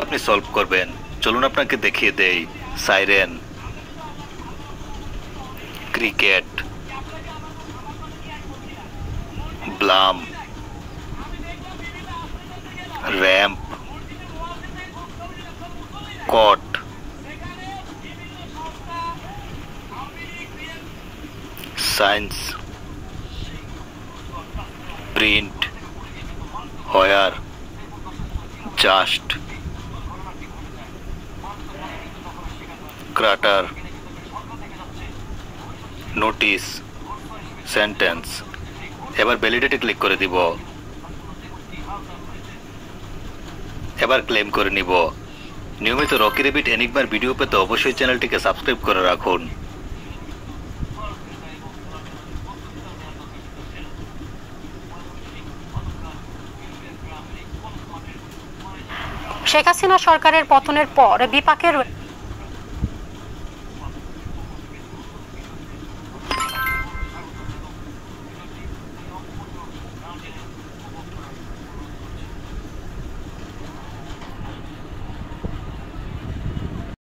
আপনি সলভ করবেন। চলুন আপনাকে দেখিয়ে দেই। সাইরেন, ক্রিকেট, ব্লাম, র্যাম্প, কট, সায়েন্স, প্রিন্ট, হয়ার, জাস্ট, ক্রাটার, নোটিস, সেন্টেন্স। এবার ভ্যালিডেটে ক্লিক করে দিব। এবার ক্লেম করে নিব। নিয়মিত রকি রেবিট এনিগমার ভিডিও পেতে অবশ্যই চ্যানেলটিকে সাবস্ক্রাইব করে রাখুন। শেখ হাসিনা সরকারের পতনের পর বিপাকের